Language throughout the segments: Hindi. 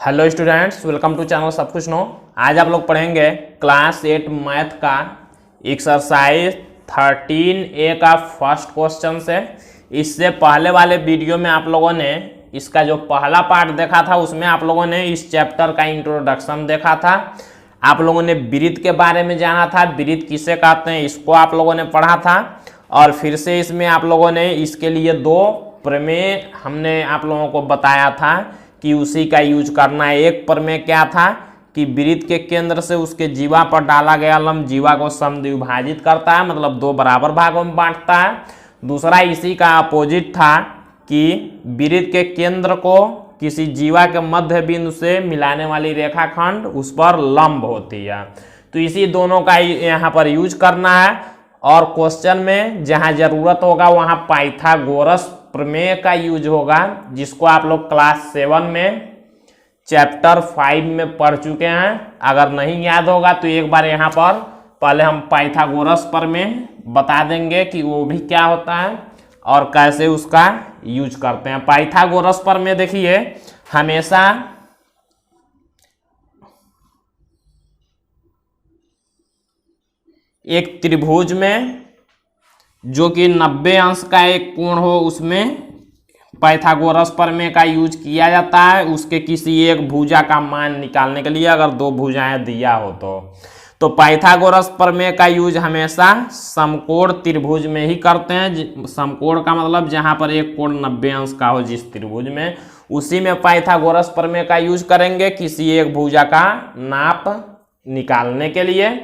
Hello students, welcome to channel सब कुछ नो। आज आप लोग पढ़ेंगे क्लास 8 मैथ का एक्सरसाइज 13A का फर्स्ट क्वेश्चन से। इससे पहले वाले वीडियो में आप लोगों ने इसका जो पहला पार्ट देखा था उसमें आप लोगों ने इस चैप्टर का इंट्रोडक्शन देखा था। आप लोगों ने वृत्त के बारे में जाना था, वृत्त किसे कहते हैं इसको आप लोगों ने पढ़ा था। और फिर से इसमें आप लोगों ने इसके लिए दो प्रमेय हमने आप लोगों को बताया था कि उसी का यूज करना है। एक प्रमेय क्या था कि वृत्त के केंद्र से उसके जीवा पर डाला गया लंब जीवा को समद्विभाजित करता है, मतलब दो बराबर भागों में बांटता है। दूसरा इसी का अपोजिट था कि वृत्त के केंद्र को किसी जीवा के मध्य बिंदु से मिलाने वाली रेखाखंड उस पर लंब होती है। तो इसी दोनों का यहाँ पर यूज करना है। और क्वेश्चन में जहाँ जरूरत होगा वहाँ पाइथागोरस प्रमेय का यूज होगा, जिसको आप लोग क्लास 7 में चैप्टर 5 में पढ़ चुके हैं। अगर नहीं याद होगा तो एक बार यहाँ पर पहले हम पाइथागोरस प्रमेय बता देंगे कि वो भी क्या होता है और कैसे उसका यूज करते हैं। पाइथागोरस प्रमेय देखिए, हमेशा एक त्रिभुज में जो कि 90 अंश का एक कोण हो उसमें पाइथागोरस प्रमेय का यूज किया जाता है, उसके किसी एक भुजा का मान निकालने के लिए, अगर दो भुजाएं दिया हो तो पाइथागोरस प्रमेय का यूज हमेशा समकोण त्रिभुज में ही करते हैं। समकोण का मतलब जहां पर एक कोण 90 अंश का हो जिस त्रिभुज में, उसी में पाइथागोरस प्रमेय का यूज करेंगे किसी एक भुजा का नाप निकालने के लिए।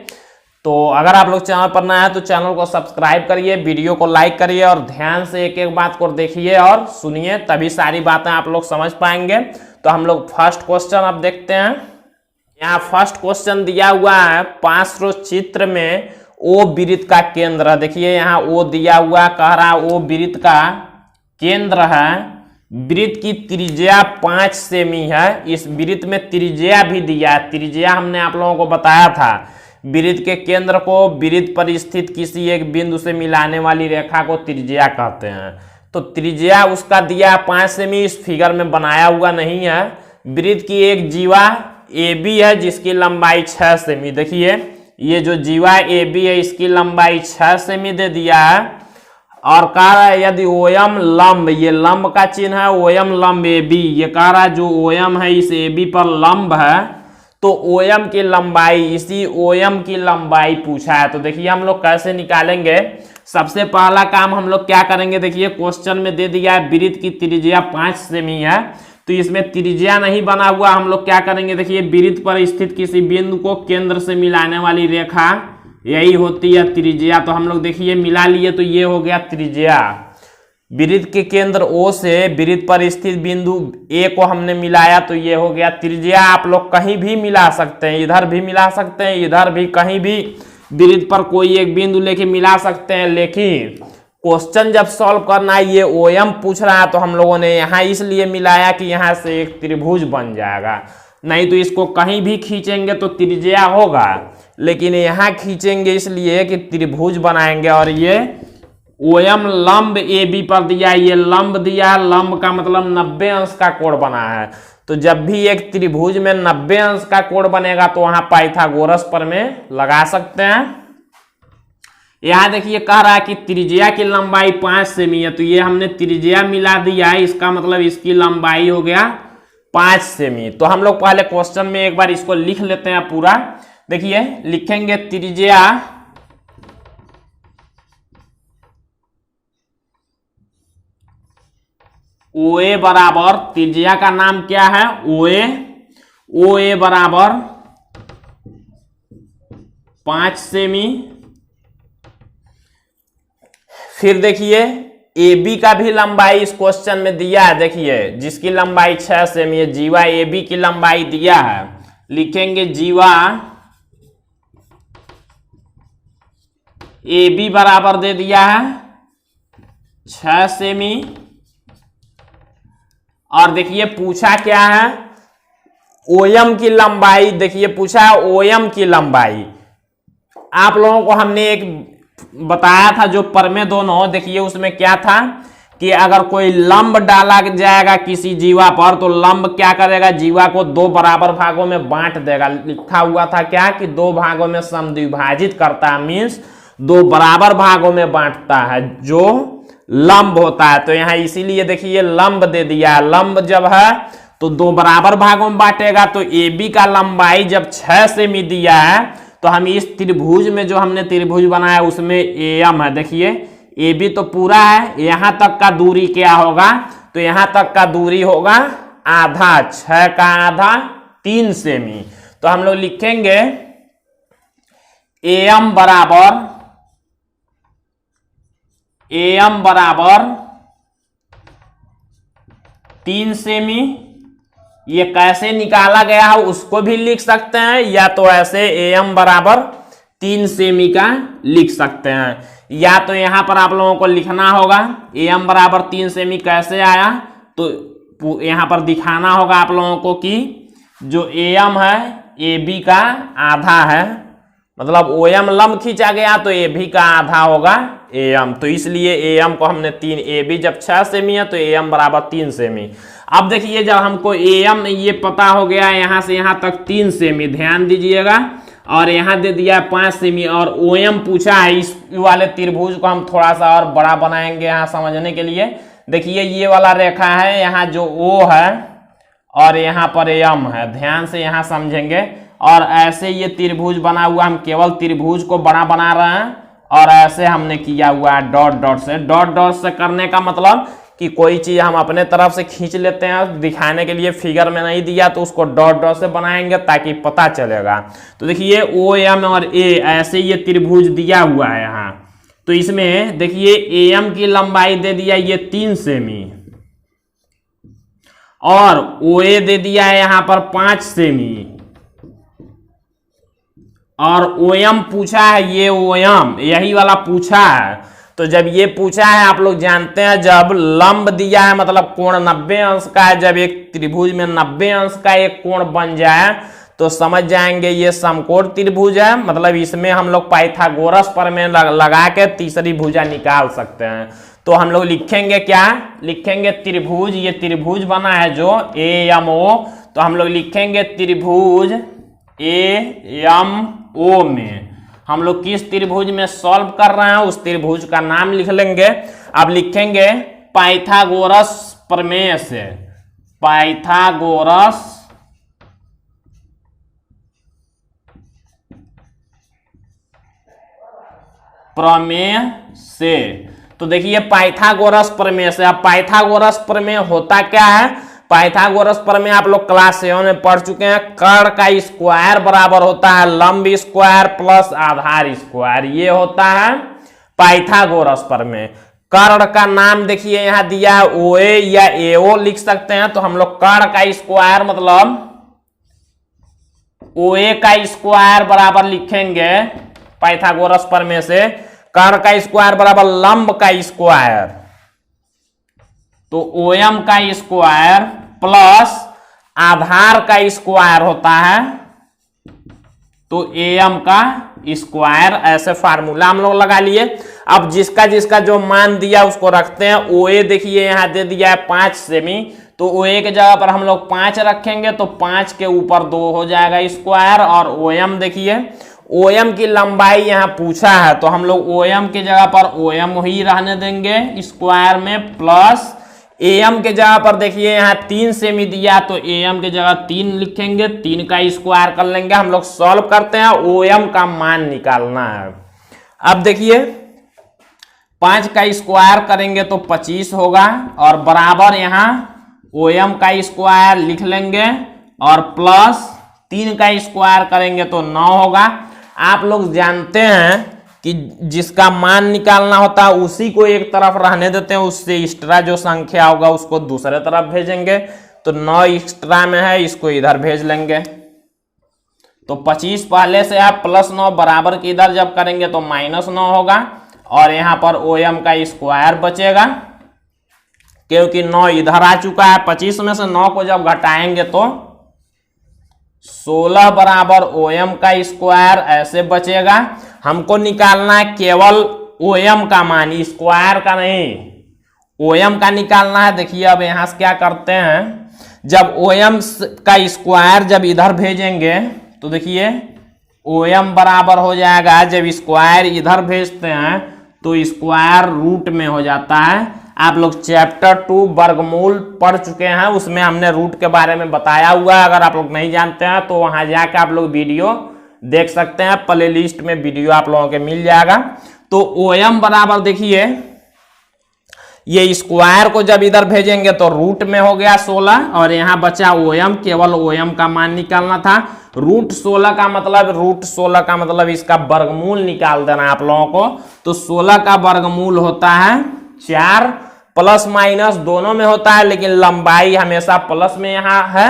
तो अगर आप लोग चैनल पर नया है तो चैनल को सब्सक्राइब करिए, वीडियो को लाइक करिए और ध्यान से एक एक बात को देखिए और सुनिए, तभी सारी बातें आप लोग समझ पाएंगे। तो हम लोग फर्स्ट क्वेश्चन अब देखते हैं। यहाँ फर्स्ट क्वेश्चन दिया हुआ है, पार्श्व चित्र में ओ वृत्त का केंद्र। देखिए यहाँ ओ दिया हुआ, कह रहा ओ वृत्त का केंद्र है। वृत्त की त्रिज्या 5 सेमी है। इस वृत्त में त्रिज्या भी दिया है। त्रिज्या हमने आप लोगों को बताया था, वृत्त के केंद्र को वृत्त पर स्थित किसी एक बिंदु से मिलाने वाली रेखा को त्रिज्या कहते हैं। तो त्रिज्या उसका दिया 5 सेमी, इस फिगर में बनाया हुआ नहीं है। वृत्त की एक जीवा AB है जिसकी लंबाई 6 सेमी। देखिए ये जो जीवा AB है इसकी लंबाई 6 सेमी दे दिया है। और कह रहा है यदि ओयम लंब, ये लंब का चिन्ह है, ओयम लंब AB, ये कह रहा है जो ओयम है इस AB पर लंब है, तो ओयम की लंबाई, इसी ओयम की लंबाई पूछा है। तो देखिए हम लोग कैसे निकालेंगे। सबसे पहला काम हम लोग क्या करेंगे, देखिए क्वेश्चन में दे दिया है वृत्त की त्रिज्या 5 सेमी है, तो इसमें त्रिज्या नहीं बना हुआ। हम लोग क्या करेंगे, देखिए वृत्त पर स्थित किसी बिंदु को केंद्र से मिलाने वाली रेखा यही होती है त्रिज्या। तो हम लोग देखिए मिला लिए, तो ये हो गया त्रिज्या। वृत्त के केंद्र O से वृत्त पर स्थित बिंदु A को हमने मिलाया, तो ये हो गया त्रिज्या। आप लोग कहीं भी मिला सकते हैं, इधर भी मिला सकते हैं, इधर भी, कहीं भी वृत्त पर कोई एक बिंदु लेके मिला सकते हैं। लेकिन क्वेश्चन जब सॉल्व करना है, ये OM पूछ रहा है, तो हम लोगों ने यहाँ इसलिए मिलाया कि यहाँ से एक त्रिभुज बन जाएगा। नहीं तो इसको कहीं भी खींचेंगे तो त्रिज्या होगा, लेकिन यहाँ खींचेंगे इसलिए कि त्रिभुज बनाएंगे। और ये ओयम लंब AB पर दिया, ये लंब दिया, लंब का मतलब 90 अंश का कोण बना है। तो जब भी एक त्रिभुज में 90 अंश का कोण बनेगा तो वहां पाइथागोरस प्रमेय लगा सकते हैं। यहां देखिए कह रहा है कि त्रिज्या की लंबाई 5 सेमी है, तो ये हमने त्रिज्या मिला दिया है, इसका मतलब इसकी लंबाई हो गया 5 सेमी। तो हम लोग पहले क्वेश्चन में एक बार इसको लिख लेते हैं पूरा। देखिए लिखेंगे त्रिज्या OA बराबर, त्रिज्या का नाम क्या है OA बराबर 5 सेमी। फिर देखिए AB का भी लंबाई इस क्वेश्चन में दिया है, देखिए जिसकी लंबाई 6 सेमी है, जीवा AB की लंबाई दिया है। लिखेंगे जीवा AB बराबर दे दिया है 6 सेमी। और देखिए पूछा क्या है, ओयम की लंबाई। देखिए पूछा है ओयम की लंबाई। आप लोगों को हमने एक बताया था जो प्रमेय दोनों, देखिए उसमें क्या था कि अगर कोई लंब डाला जाएगा किसी जीवा पर तो लंब क्या करेगा, जीवा को दो बराबर भागों में बांट देगा। लिखा हुआ था क्या कि दो भागों में समद्विभाजित करता है, मीन्स दो बराबर भागों में बांटता है जो लंब होता है। तो यहाँ इसीलिए देखिए लंब दे दिया। लंब जब है तो दो बराबर भागों में बांटेगा। तो ए बी का लंबाई जब 6 सेमी दिया है तो हम इस त्रिभुज में जो हमने त्रिभुज बनाया उसमें एम है। देखिए ए बी तो पूरा है, यहां तक का दूरी क्या होगा, तो यहां तक का दूरी होगा आधा, 6 का आधा 3 सेमी। तो हम लोग लिखेंगे एम बराबर 3 सेमी। ये कैसे निकाला गया है उसको भी लिख सकते हैं, या तो ऐसे एम बराबर 3 सेमी का लिख सकते हैं, या तो यहां पर आप लोगों को लिखना होगा एम बराबर 3 सेमी कैसे आया, तो यहां पर दिखाना होगा आप लोगों को कि जो एम है ए बी का आधा है, मतलब ओ एम लंब खींचा गया तो ए बी का आधा होगा ए एम। तो इसलिए ए एम को हमने 3, ए बी जब 6 सेमी है तो ए एम बराबर 3 सेमी। अब देखिए जब हमको ए एम ये पता हो गया यहां से यहां तक 3 सेमी, ध्यान दीजिएगा, और यहां दे दिया 5 सेमी, और ओ एम पूछा है। इस वाले त्रिभुज को हम थोड़ा सा और बड़ा बनाएंगे यहाँ समझने के लिए। देखिए ये वाला रेखा है, यहाँ जो ओ है और यहाँ पर एम है, ध्यान से यहाँ समझेंगे। और ऐसे ये त्रिभुज बना हुआ, हम केवल त्रिभुज को बड़ा बना रहे हैं, और ऐसे हमने किया हुआ है डॉट डॉट से। डॉट डॉट से करने का मतलब कि कोई चीज हम अपने तरफ से खींच लेते हैं, दिखाने के लिए फिगर में नहीं दिया तो उसको डॉट डॉट से बनाएंगे ताकि पता चलेगा। तो देखिए ओ एम और ए ऐसे ये त्रिभुज दिया हुआ है यहाँ। तो इसमें देखिए ए एम की लंबाई दे दिया ये 3 सेमी, और ओ ए दे दिया है यहाँ पर 5 सेमी, और ओ एम पूछा है, ये ओ एम यही वाला पूछा है। तो जब ये पूछा है, आप लोग जानते हैं जब लंब दिया है मतलब कोण 90 अंश का है, जब एक त्रिभुज में 90 अंश का एक कोण बन जाए तो समझ जाएंगे ये समकोण त्रिभुज है। मतलब इसमें हम लोग पाइथागोरस प्रमेय लगा के तीसरी भुजा निकाल सकते हैं। तो हम लोग लिखेंगे क्या, लिखेंगे त्रिभुज, ये त्रिभुज बना है जो ए एम ओ, तो हम लोग लिखेंगे त्रिभुज ए एम ओ में हम लोग किस त्रिभुज में सॉल्व कर रहे हैं उस त्रिभुज का नाम लिख लेंगे। अब लिखेंगे पाइथागोरस प्रमेय से, पाइथागोरस प्रमेय से। तो देखिए पाइथागोरस प्रमेय से, अब पाइथागोरस प्रमेय होता क्या है, पाइथागोरस प्रमेय आप लोग क्लास 7 में पढ़ चुके हैं। कर्ण का स्क्वायर बराबर होता है लंब स्क्वायर प्लस आधार स्क्वायर, ये होता है पाइथागोरस प्रमेय। कर्ण का नाम देखिए यहां दिया है ओए या एओ लिख सकते हैं। तो हम लोग कर्ण का स्क्वायर मतलब ओए का स्क्वायर बराबर लिखेंगे पाइथागोरस प्रमेय से, कर्ण का स्क्वायर बराबर लंब का स्क्वायर, तो ओएम का स्क्वायर प्लस आधार का स्क्वायर होता है तो एम का स्क्वायर। ऐसे फार्मूला हम लोग लगा लिए। अब जिसका जिसका जो मान दिया उसको रखते हैं। ओए देखिए यहां दे दिया है 5 सेमी, तो ओए के जगह पर हम लोग 5 रखेंगे तो 5 के ऊपर 2 हो जाएगा स्क्वायर। और ओएम देखिए ओएम की लंबाई यहां पूछा है तो हम लोग ओएम के जगह पर ओएम ही रहने देंगे स्क्वायर में, प्लस एम के जगह पर देखिए यहाँ 3 सेमी दिया तो एम के जगह 3 लिखेंगे, 3 का स्क्वायर कर लेंगे। हम लोग सॉल्व करते हैं, ओएम का मान निकालना है। अब देखिए 5 का स्क्वायर करेंगे तो 25 होगा, और बराबर यहाँ ओएम का स्क्वायर लिख लेंगे, और प्लस 3 का स्क्वायर करेंगे तो 9 होगा। आप लोग जानते हैं कि जिसका मान निकालना होता है उसी को एक तरफ रहने देते हैं, उससे एक्स्ट्रा जो संख्या होगा उसको दूसरे तरफ भेजेंगे। तो 9 एक्स्ट्रा में है, इसको इधर भेज लेंगे। तो 25 पहले से आप प्लस 9 बराबर के इधर जब करेंगे तो -9 होगा, और यहाँ पर ओएम का स्क्वायर बचेगा क्योंकि 9 इधर आ चुका है। 25 में से 9 को जब घटाएंगे तो 16 बराबर ओएम का स्क्वायर ऐसे बचेगा। हमको निकालना है केवल ओएम का मान, स्क्वायर का नहीं, OM का निकालना है। देखिए अब यहां से क्या करते हैं, जब OM का स्क्वायर जब इधर भेजेंगे तो देखिए OM बराबर हो जाएगा, जब स्क्वायर इधर भेजते हैं तो स्क्वायर रूट में हो जाता है। आप लोग चैप्टर 2 वर्गमूल पढ़ चुके हैं, उसमें हमने रूट के बारे में बताया हुआ है। अगर आप लोग नहीं जानते हैं तो वहां जाके आप लोग वीडियो देख सकते हैं, प्ले लिस्ट में वीडियो आप लोगों के मिल जाएगा। तो OM बराबर देखिए ये स्क्वायर को जब इधर भेजेंगे तो रूट में हो गया 16 और यहाँ बचा OM, केवल OM का मान निकालना था। रूट 16 का मतलब इसका वर्गमूल निकाल देना है आप लोगों को। तो 16 का वर्गमूल होता है 4, प्लस माइनस दोनों में होता है, लेकिन लंबाई हमेशा प्लस में यहाँ है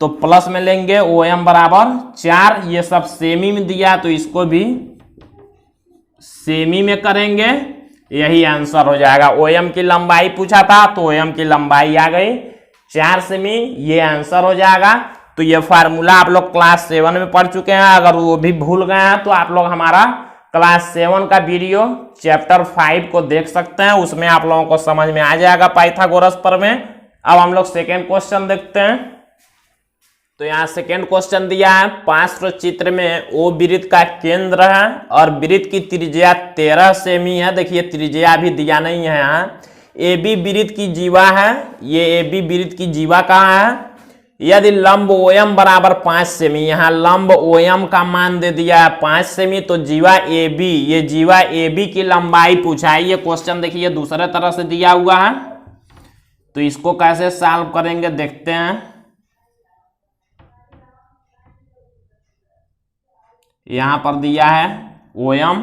तो प्लस में लेंगे। OM बराबर 4, ये सब सेमी में दिया तो इसको भी सेमी में करेंगे, यही आंसर हो जाएगा। OM की लंबाई पूछा था तो OM की लंबाई आ गई 4 सेमी, ये आंसर हो जाएगा। तो ये फार्मूला आप लोग क्लास 7 में पढ़ चुके हैं, अगर वो भी भूल गए हैं तो आप लोग हमारा क्लास 7 का वीडियो चैप्टर 5 को देख सकते हैं, उसमें आप लोगों को समझ में आ जाएगा पाइथागोरस प्रमेय। अब हम लोग सेकेंड क्वेश्चन देखते हैं। तो यहाँ सेकेंड क्वेश्चन दिया है, पार्श्व चित्र में O वृत्त का केंद्र है और वृत्त की त्रिज्या 13 सेमी है। देखिए त्रिज्या भी दिया नहीं है यहाँ। AB वृत्त की जीवा है, ये AB वृत्त की जीवा कहाँ है। यदि लंब OM बराबर 5 सेमी, यहाँ लंब OM का मान दे दिया है 5 सेमी, तो जीवा AB, ये जीवा AB की लंबाई पूछा है। ये क्वेश्चन देखिए दूसरे तरह से दिया हुआ है, तो इसको कैसे सॉल्व करेंगे देखते हैं। यहां पर दिया है OM,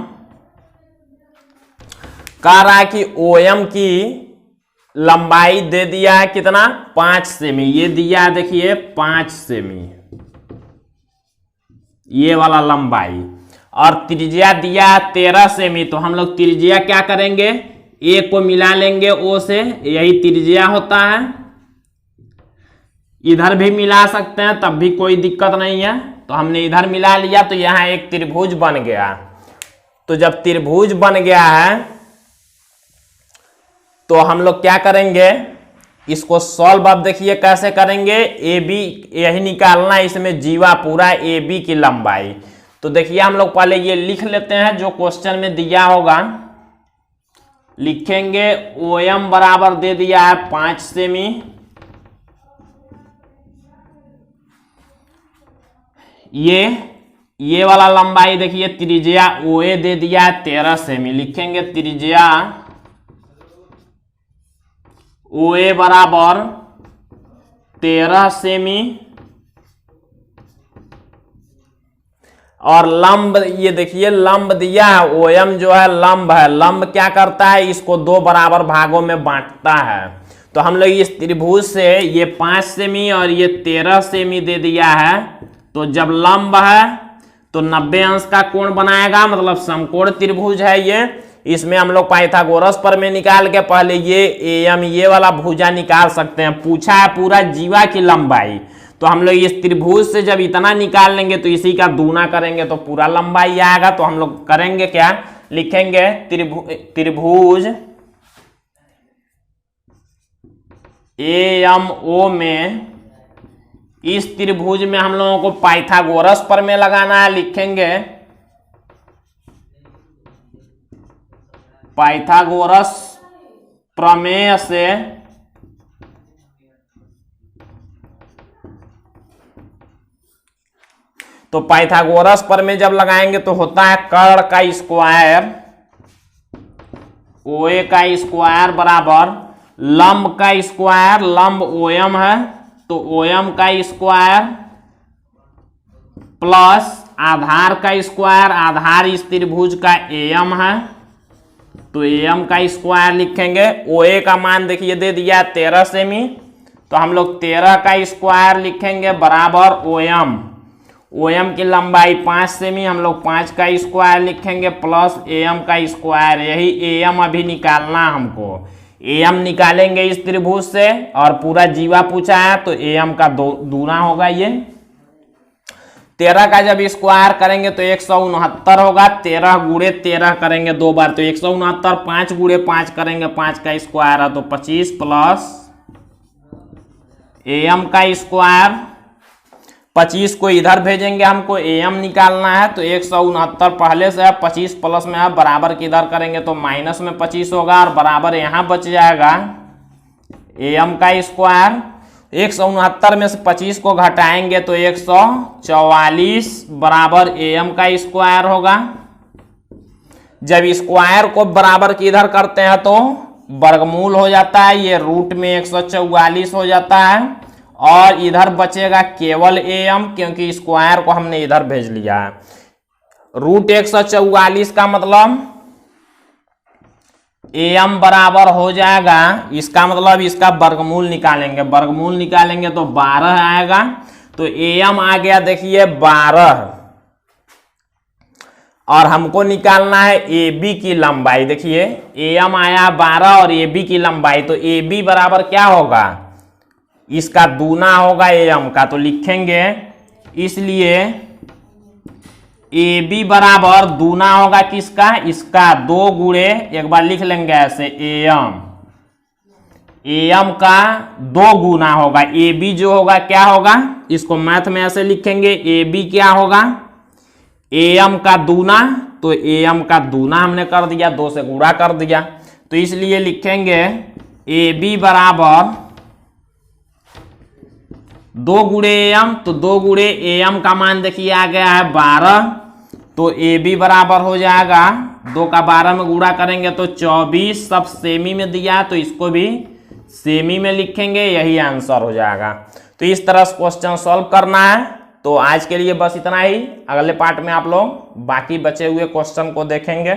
कह रहा है कि OM की लंबाई दे दिया है कितना 5 सेमी, ये दिया है देखिए 5 सेमी ये वाला लंबाई, और त्रिज्या दिया है 13 सेमी। तो हम लोग त्रिज्या क्या करेंगे, A को मिला लेंगे O से, यही त्रिज्या होता है। इधर भी मिला सकते हैं तब भी कोई दिक्कत नहीं है, तो हमने इधर मिला लिया तो यहां एक त्रिभुज बन गया। तो जब त्रिभुज बन गया है तो हम लोग क्या करेंगे, इसको सॉल्व अब देखिए कैसे करेंगे। AB यही निकालना है, इसमें जीवा पूरा AB की लंबाई। तो देखिए हम लोग पहले ये लिख लेते हैं जो क्वेश्चन में दिया होगा, लिखेंगे OM बराबर दे दिया है 5 सेमी, ये वाला लंबाई देखिए त्रिज्या OA दे दिया है 13 सेमी, लिखेंगे त्रिज्या OA बराबर 13 सेमी, और लंब ये देखिए लंब दिया है OM जो है लंब है, लंब क्या करता है, इसको 2 बराबर भागों में बांटता है। तो हम लोग इस त्रिभुज से ये 5 सेमी और ये 13 सेमी दे दिया है, तो जब लंब है तो 90 अंश का कोण बनाएगा, मतलब समकोण त्रिभुज है ये। इसमें हम लोग पाइथागोरस प्रमेय निकाल के पहले ये AM ये वाला भुजा निकाल सकते हैं। पूछा है पूरा जीवा की लंबाई, तो हम लोग इस त्रिभुज से जब इतना निकाल लेंगे तो इसी का दूना करेंगे तो पूरा लंबाई आएगा। तो हम लोग करेंगे क्या, लिखेंगे त्रिभुज AMO में, इस त्रिभुज में हम लोगों को पाइथागोरस प्रमेय लगाना है। लिखेंगे पाइथागोरस प्रमेय से तो पाइथागोरस प्रमेय जब लगाएंगे तो होता है कर्ण का स्क्वायर OA का स्क्वायर बराबर लंब का स्क्वायर, लंब OM है तो OM का स्क्वायर प्लस आधार का स्क्वायर, आधार इस त्रिभुज का AM है तो AM का स्क्वायर लिखेंगे। OA का मान देखिए दे दिया 13 सेमी, तो हम लोग 13 का स्क्वायर लिखेंगे बराबर OM की लंबाई 5 सेमी, हम लोग 5 का स्क्वायर लिखेंगे प्लस AM का स्क्वायर, यही AM अभी निकालना हमको। AM निकालेंगे इस त्रिभुज से और पूरा जीवा पूछा है तो AM का दूना होगा ये। 13 का जब स्क्वायर करेंगे तो 169 होगा। 13 गुणे 13 करेंगे 2 बार तो 169, 5 गुणे 5 करेंगे 5 का स्क्वायर है तो 25 प्लस am का स्क्वायर। 25 को इधर भेजेंगे, हमको am निकालना है तो 169 पहले से है, 25 प्लस में है, बराबर की इधर करेंगे तो माइनस में 25 होगा और बराबर यहाँ बच जाएगा am का स्क्वायर। 169 में से 25 को घटाएंगे तो 144 बराबर am का स्क्वायर होगा। जब स्क्वायर को बराबर की इधर करते हैं तो वर्गमूल हो जाता है, ये रूट में 144 हो जाता है और इधर बचेगा केवल am क्योंकि स्क्वायर को हमने इधर भेज लिया है। रूट 144 का मतलब am बराबर हो जाएगा, इसका मतलब इसका वर्गमूल निकालेंगे, वर्गमूल निकालेंगे तो 12 आएगा। तो am आ गया देखिए 12 और हमको निकालना है AB की लंबाई। देखिए am आया 12 और AB की लंबाई, तो AB बराबर क्या होगा, इसका दूना होगा am का, तो लिखेंगे इसलिए AB बराबर दूना होगा किसका, इसका 2 गुणे, एक बार लिख लेंगे ऐसे am का 2 गुना होगा। AB जो होगा क्या होगा, इसको मैथ में ऐसे लिखेंगे AB क्या होगा, am का दूना, तो am का दूना हमने कर दिया, 2 से गुणा कर दिया, तो इसलिए लिखेंगे AB बराबर 2 गुणे am, तो 2 गुणे am का मान देखिए आ गया है 12, तो AB बराबर हो जाएगा 2 का 12 में गुणा करेंगे तो 24, सब सेमी में दिया तो इसको भी सेमी में लिखेंगे, यही आंसर हो जाएगा। तो इस तरह से क्वेश्चन सॉल्व करना है। तो आज के लिए बस इतना ही, अगले पार्ट में आप लोग बाकी बचे हुए क्वेश्चन को देखेंगे।